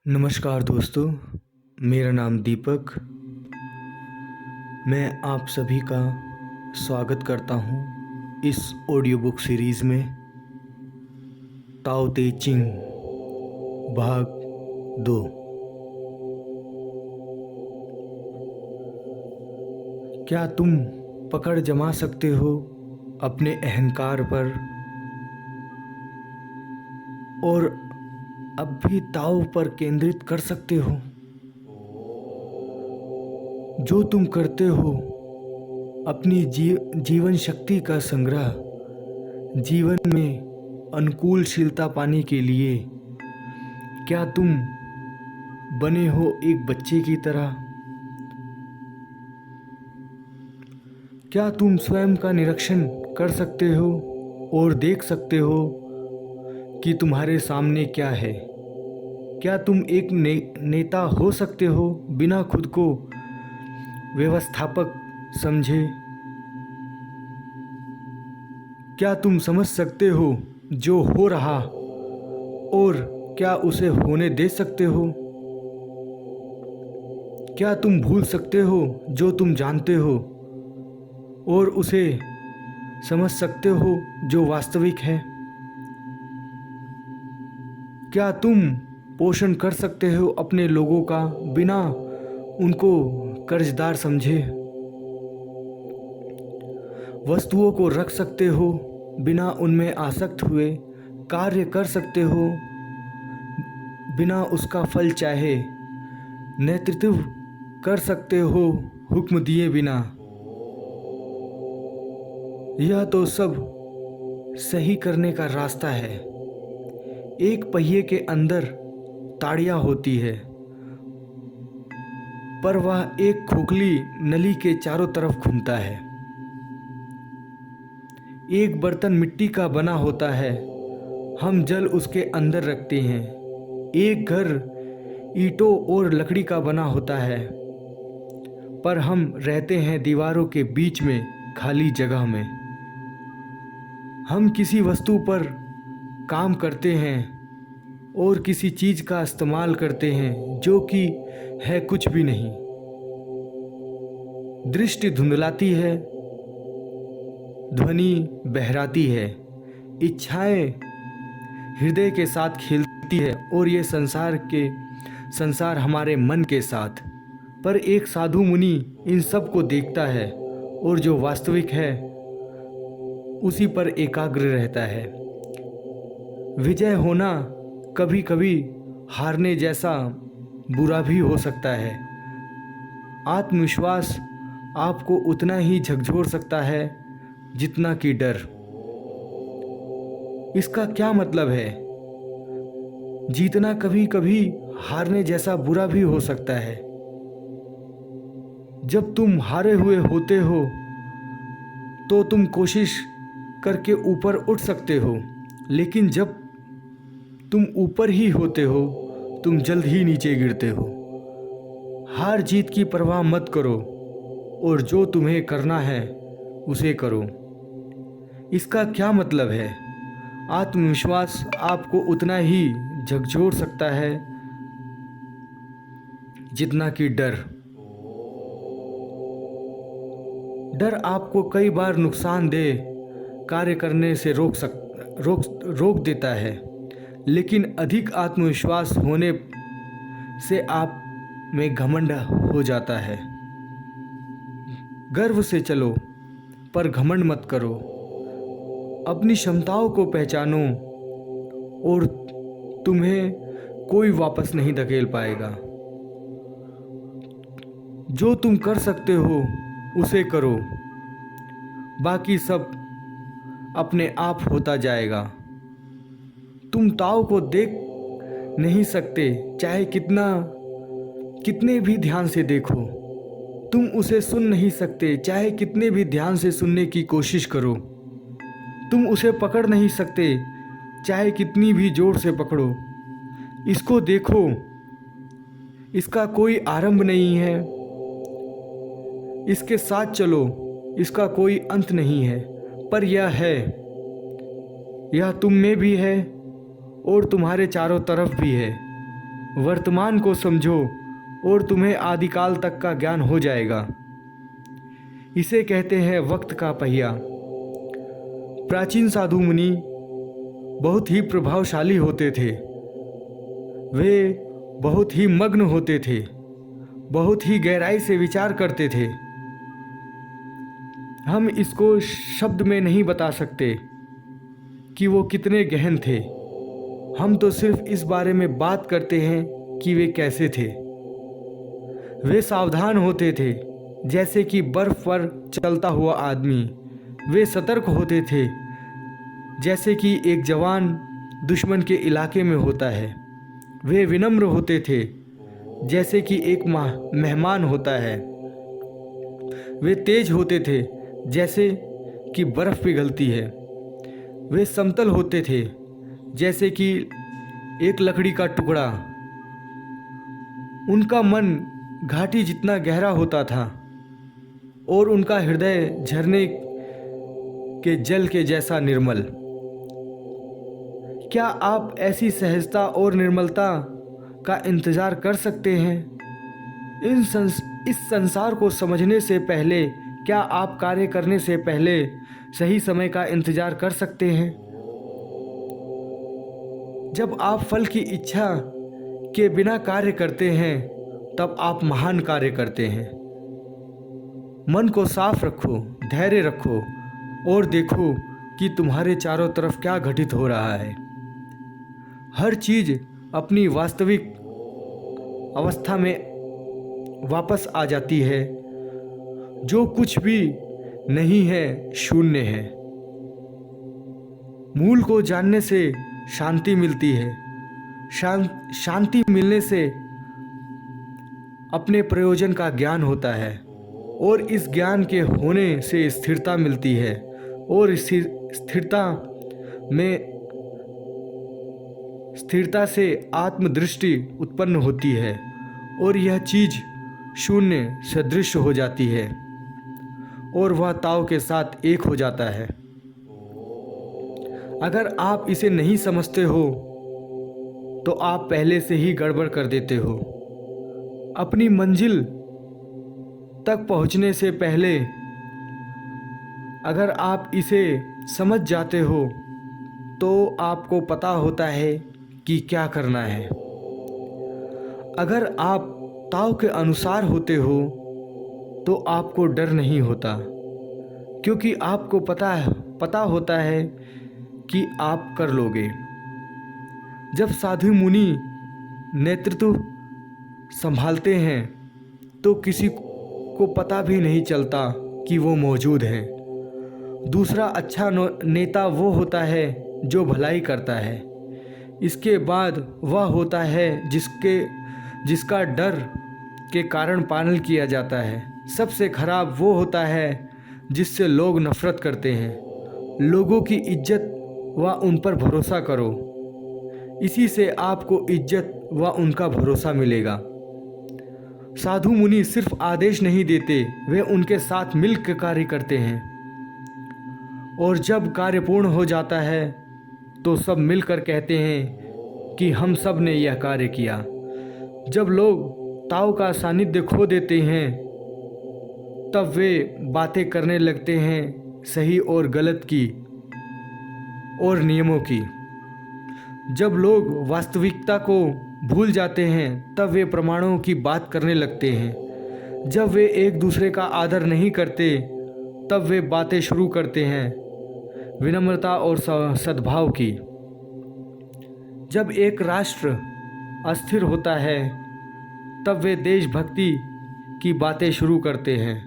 नमस्कार दोस्तों, मेरा नाम दीपक। मैं आप सभी का स्वागत करता हूँ इस ऑडियो बुक सीरीज़ में ताओ ते चिंग भाग 2। क्या तुम पकड़ जमा सकते हो अपने अहंकार पर और अब भी ताओ पर केंद्रित कर सकते हो? जो तुम करते हो अपनी जीवन शक्ति का संग्रह जीवन में अनुकूलशीलता पाने के लिए, क्या तुम बने हो एक बच्चे की तरह? क्या तुम स्वयं का निरीक्षण कर सकते हो और देख सकते हो कि तुम्हारे सामने क्या है? क्या तुम एक नेता हो सकते हो बिना खुद को व्यवस्थापक समझे? क्या तुम समझ सकते हो जो हो रहा और क्या उसे होने दे सकते हो? क्या तुम भूल सकते हो जो तुम जानते हो और उसे समझ सकते हो जो वास्तविक है? क्या तुम पोषण कर सकते हो अपने लोगों का बिना उनको कर्जदार समझे? वस्तुओं को रख सकते हो बिना उनमें आसक्त हुए? कार्य कर सकते हो बिना उसका फल चाहे? नेतृत्व कर सकते हो हुक्म दिए बिना? यह तो सब सही करने का रास्ता है। एक पहिए के अंदर ताड़ियाँ होती है, पर वह एक खोखली नली के चारों तरफ घूमता है। एक बर्तन मिट्टी का बना होता है, हम जल उसके अंदर रखते हैं। एक घर ईंटों और लकड़ी का बना होता है, पर हम रहते हैं दीवारों के बीच में खाली जगह में। हम किसी वस्तु पर काम करते हैं और किसी चीज़ का इस्तेमाल करते हैं जो कि है कुछ भी नहीं। दृष्टि धुंधलाती है, ध्वनि बहराती है, इच्छाएं हृदय के साथ खेलती है और ये संसार हमारे मन के साथ। पर एक साधु मुनि इन सब को देखता है और जो वास्तविक है उसी पर एकाग्र रहता है। विजय होना कभी कभी हारने जैसा बुरा भी हो सकता है। आत्मविश्वास आपको उतना ही झकझोर सकता है जितना कि डर। इसका क्या मतलब है? जीतना कभी कभी हारने जैसा बुरा भी हो सकता है। जब तुम हारे हुए होते हो तो तुम कोशिश करके ऊपर उठ सकते हो, लेकिन जब तुम ऊपर ही होते हो तुम जल्द ही नीचे गिरते हो। हार जीत की परवाह मत करो और जो तुम्हें करना है उसे करो। इसका क्या मतलब है? आत्मविश्वास आपको उतना ही झकझोर सकता है जितना कि डर। डर आपको कई बार नुकसानदेह कार्य करने से रोक देता है, लेकिन अधिक आत्मविश्वास होने से आप में घमंड हो जाता है। गर्व से चलो पर घमंड मत करो। अपनी क्षमताओं को पहचानो और तुम्हें कोई वापस नहीं धकेल पाएगा। जो तुम कर सकते हो उसे करो, बाकी सब अपने आप होता जाएगा। तुम ताओ को देख नहीं सकते चाहे कितने भी ध्यान से देखो। तुम उसे सुन नहीं सकते चाहे कितने भी ध्यान से सुनने की कोशिश करो। तुम उसे पकड़ नहीं सकते चाहे कितनी भी जोर से पकड़ो। इसको देखो, इसका कोई आरंभ नहीं है। इसके साथ चलो, इसका कोई अंत नहीं है। पर यह है, यह तुम में भी है और तुम्हारे चारों तरफ भी है। वर्तमान को समझो और तुम्हें आदिकाल तक का ज्ञान हो जाएगा। इसे कहते हैं वक्त का पहिया। प्राचीन साधु मुनि बहुत ही प्रभावशाली होते थे। वे बहुत ही मग्न होते थे, बहुत ही गहराई से विचार करते थे। हम इसको शब्द में नहीं बता सकते कि वो कितने गहन थे। हम तो सिर्फ इस बारे में बात करते हैं कि वे कैसे थे। वे सावधान होते थे जैसे कि बर्फ पर चलता हुआ आदमी। वे सतर्क होते थे जैसे कि एक जवान दुश्मन के इलाके में होता है। वे विनम्र होते थे जैसे कि एक मेहमान होता है। वे तेज होते थे जैसे कि बर्फ़ पिघलती है। वे समतल होते थे जैसे कि एक लकड़ी का टुकड़ा। उनका मन घाटी जितना गहरा होता था और उनका हृदय झरने के जल के जैसा निर्मल। क्या आप ऐसी सहजता और निर्मलता का इंतज़ार कर सकते हैं? इस संसार को समझने से पहले क्या आप कार्य करने से पहले सही समय का इंतज़ार कर सकते हैं? जब आप फल की इच्छा के बिना कार्य करते हैं तब आप महान कार्य करते हैं। मन को साफ रखो, धैर्य रखो और देखो कि तुम्हारे चारों तरफ क्या घटित हो रहा है। हर चीज़ अपनी वास्तविक अवस्था में वापस आ जाती है। जो कुछ भी नहीं है शून्य है। मूल को जानने से शांति मिलती है। शांति मिलने से अपने प्रयोजन का ज्ञान होता है और इस ज्ञान के होने से स्थिरता मिलती है और इस स्थिरता से आत्मदृष्टि उत्पन्न होती है और यह चीज़ शून्य सदृश हो जाती है और वह ताओ के साथ एक हो जाता है। अगर आप इसे नहीं समझते हो तो आप पहले से ही गड़बड़ कर देते हो। अपनी मंजिल तक पहुंचने से पहले अगर आप इसे समझ जाते हो तो आपको पता होता है कि क्या करना है। अगर आप ताओ के अनुसार होते हो तो आपको डर नहीं होता, क्योंकि आपको पता होता है कि आप कर लोगे। जब साधु मुनि नेतृत्व संभालते हैं तो किसी को पता भी नहीं चलता कि वो मौजूद हैं। दूसरा अच्छा नेता वो होता है जो भलाई करता है। इसके बाद वह होता है जिसका डर के कारण पालन किया जाता है। सबसे खराब वो होता है जिससे लोग नफरत करते हैं। लोगों की इज्जत व उन पर भरोसा करो, इसी से आपको इज्जत व उनका भरोसा मिलेगा। साधु मुनि सिर्फ आदेश नहीं देते, वे उनके साथ मिलकर कार्य करते हैं और जब कार्य पूर्ण हो जाता है तो सब मिलकर कहते हैं कि हम सब ने यह कार्य किया। जब लोग ताओ का सानिध्य खो देते हैं तब वे बातें करने लगते हैं सही और गलत की और नियमों की। जब लोग वास्तविकता को भूल जाते हैं तब वे प्रमाणों की बात करने लगते हैं। जब वे एक दूसरे का आदर नहीं करते तब वे बातें शुरू करते हैं विनम्रता और सद्भाव की। जब एक राष्ट्र अस्थिर होता है तब वे देशभक्ति की बातें शुरू करते हैं।